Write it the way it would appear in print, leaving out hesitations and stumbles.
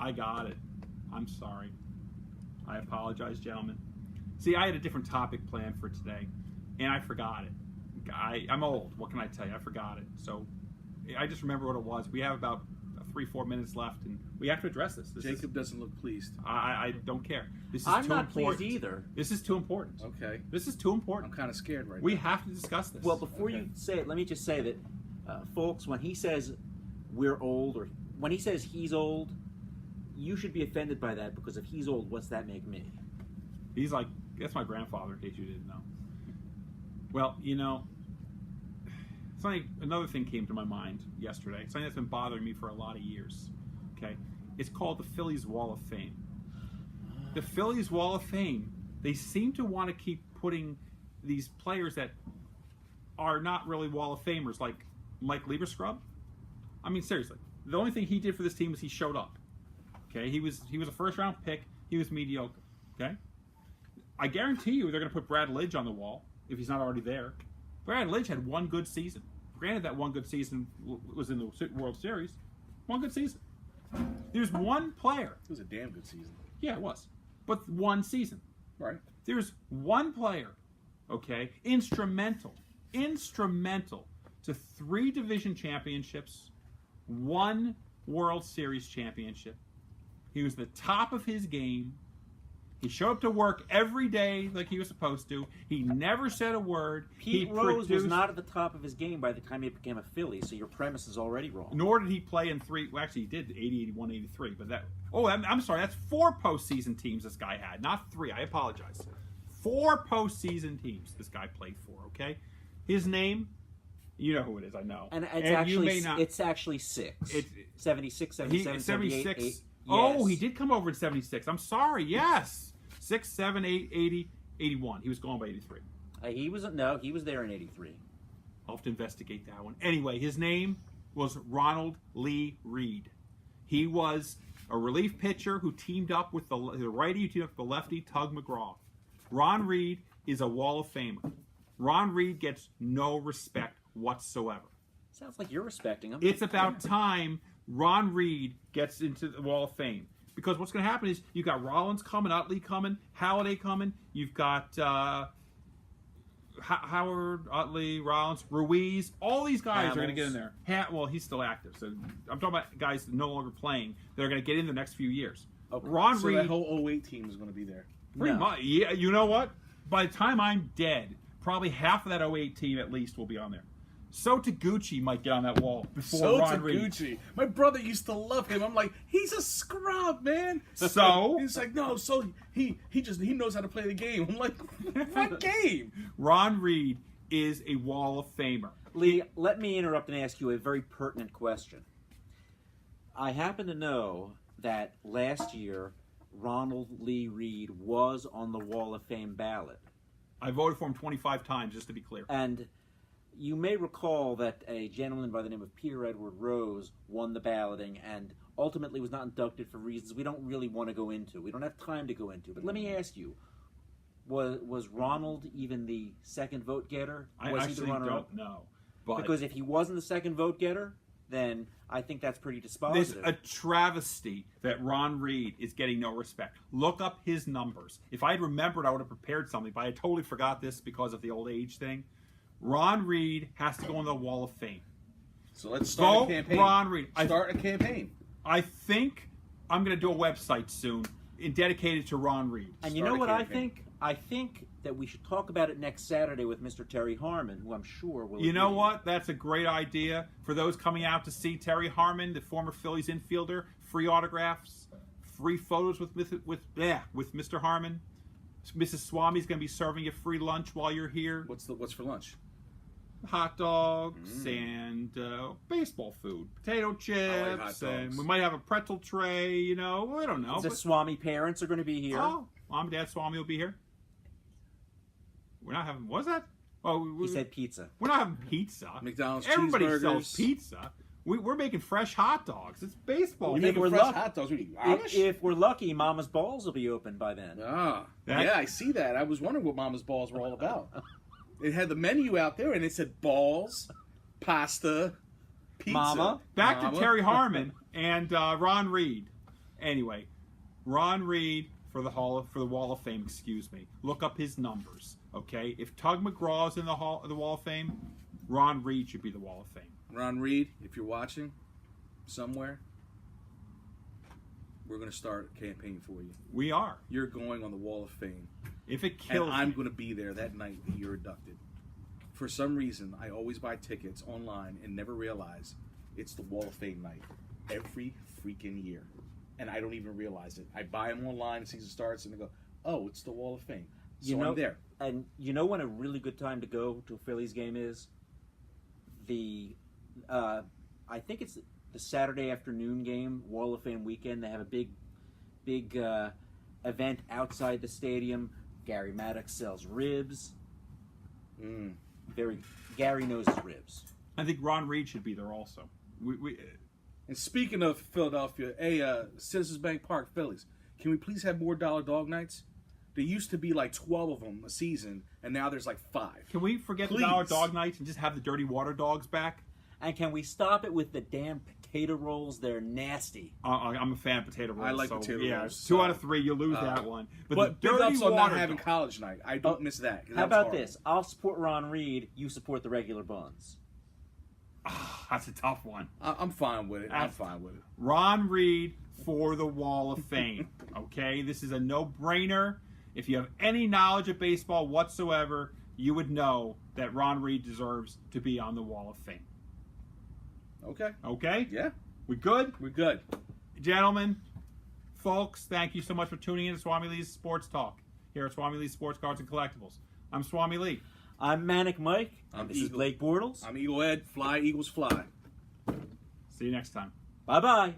I got it. I'm sorry. I apologize, gentlemen. See, I had a different topic planned for today, and I forgot it. I'm old. What can I tell you? I forgot it. So I just remember what it was. We have about 3-4 minutes left, and we have to address this. Jacob doesn't look pleased. I don't care. This is I'm too not important. pleased either. This is too important. Okay. This is too important. I'm kind of scared right We now. have to discuss this. Well, before you say it, let me just say that, folks, when he says we're old, or when he says he's old, you should be offended by that, because if he's old, what's that make me? He's like, that's my grandfather, in case you didn't know. Well, another thing came to my mind yesterday. Something that's been bothering me for a lot of years. Okay, it's called the Phillies Wall of Fame. The Phillies Wall of Fame. They seem to want to keep putting these players that are not really Wall of Famers, like Mike Lieberscrub. I mean, seriously, the only thing he did for this team was he showed up. Okay, he was a first round pick. He was mediocre. Okay, I guarantee you they're going to put Brad Lidge on the wall if he's not already there. Brad Lidge had one good season. Granted, that one good season was in the World Series. One good season. There's one player. It was a damn good season. Yeah, it was. But one season. Right. There's one player, okay, instrumental to 3 division championships, 1 World Series championship. He was the top of his game. He showed up to work every day like he was supposed to. He never said a word. Pete Rose was not at the top of his game by the time he became a Philly, so your premise is already wrong. Nor did he play in 3. Well, actually, he did 80, 81, 83. But that. Oh, I'm sorry. That's 4 postseason teams this guy had, not 3. I apologize. 4 postseason teams this guy played for. Okay, his name. You know who it is. I know. And it's actually 6. It's 76, 77, 78, 76. 8. Yes. Oh, he did come over in 76. I'm sorry. Yes. 6, 7, 8, 80, 81. He was gone by 83. He was there in 83. I'll have to investigate that one. Anyway, his name was Ronald Lee Reed. He was a relief pitcher who teamed up with the righty, who teamed up with the lefty, Tug McGraw. Ron Reed is a Wall of Famer. Ron Reed gets no respect whatsoever. Sounds like you're respecting him. It's about time Ron Reed gets into the Wall of Fame. Because what's going to happen is you've got Rollins coming, Utley coming, Halladay coming. You've got Howard, Utley, Rollins, Ruiz. All these guys are going to get in there. Well, he's still active. So I'm talking about guys no longer playing that are going to get in the next few years. Okay. Ron so Reed. That whole 08 team is going to be there. Pretty much. Yeah, you know what? By the time I'm dead, probably half of that 08 team at least will be on there. So Taguchi might get on that wall before Ron Reed. Taguchi. My brother used to love him. I'm like, he's a scrub, man. So he's like, no. So he knows how to play the game. I'm like, what game? Ron Reed is a Wall of Famer. Lee, let me interrupt and ask you a very pertinent question. I happen to know that last year Ronald Lee Reed was on the Wall of Fame ballot. I voted for him 25 times, just to be clear. And you may recall that a gentleman by the name of Peter Edward Rose won the balloting and ultimately was not inducted for reasons we don't really want to go into. We don't have time to go into. But let me ask you, was Ronald even the second vote getter? I was actually don't know. But because if he wasn't the second vote getter, then I think that's pretty dispositive. It's a travesty that Ron Reed is getting no respect. Look up his numbers. If I had remembered, I would have prepared something, but I totally forgot this because of the old age thing. Ron Reed has to go on the Wall of Fame. So let's start Vote a campaign. Ron Reed. Start a campaign. I think I'm going to do a website soon dedicated to Ron Reed. And you know what I think? I think that we should talk about it next Saturday with Mr. Terry Harmon, who I'm sure will. You know what? That's a great idea for those coming out to see Terry Harmon, the former Phillies infielder. Free autographs, free photos with Mr. Harmon. Mrs. Swami's going to be serving you free lunch while you're here. What's for lunch? Hot dogs and baseball food, potato chips, and we might have a pretzel tray. You know, I don't know. The Swami parents are going to be here. Oh, Mom and Dad Swami will be here. We're not having. What's that? Oh, he said pizza. We're not having pizza. McDonald's Everybody cheeseburgers. sells pizza. We're making fresh hot dogs. It's baseball. We making fresh hot dogs. If we're lucky, Mama's Balls will be open by then. Yeah, I see that. I was wondering what Mama's Balls were all about. It had the menu out there, and it said balls, pasta, pizza. Mama. Back to Terry Harmon and Ron Reed. Anyway, Ron Reed for the Wall of Fame. Excuse me. Look up his numbers. Okay, if Tug McGraw's in the Wall of Fame, Ron Reed should be the Wall of Fame. Ron Reed, if you're watching somewhere, we're going to start a campaign for you. We are. You're going on the Wall of Fame. If it kills, and I'm going to be there that night that you're inducted. For some reason, I always buy tickets online and never realize it's the Wall of Fame night every freaking year. And I don't even realize it. I buy them online, season starts, and I go, oh, it's the Wall of Fame. So I'm there. And you know when a really good time to go to a Phillies game is? I think it's the Saturday afternoon game, Wall of Fame weekend. They have a big event outside the stadium. Gary Maddox sells ribs. Gary knows his ribs. I think Ron Reed should be there also. And speaking of Philadelphia, Citizens Bank Park, Phillies, can we please have more dollar dog nights? There used to be like 12 of them a season, and now there's like 5. Can we forget Please. the dollar dog nights and just have the dirty water dogs back? And can we stop it with the damn potato rolls? They're nasty. I'm a fan of potato rolls. I like potato rolls. 2 out of 3, you lose that one. But the big dirty ups on not water having dog. college night. I don't miss that. How about this? I'll support Ron Reed. You support the regular buns. That's a tough one. I'm fine with it. I'm fine with it. Ron Reed for the Wall of Fame. Okay? This is a no-brainer. If you have any knowledge of baseball whatsoever, you would know that Ron Reed deserves to be on the Wall of Fame. Okay. Okay? Yeah. We good? We're good. Gentlemen, folks, thank you so much for tuning in to Swami Lee's Sports Talk here at Swami Lee's Sports Cards and Collectibles. I'm Swami Lee. I'm Manic Mike. This is Blake Bortles. I'm Eagle Ed. Fly, Eagles, fly. See you next time. Bye-bye.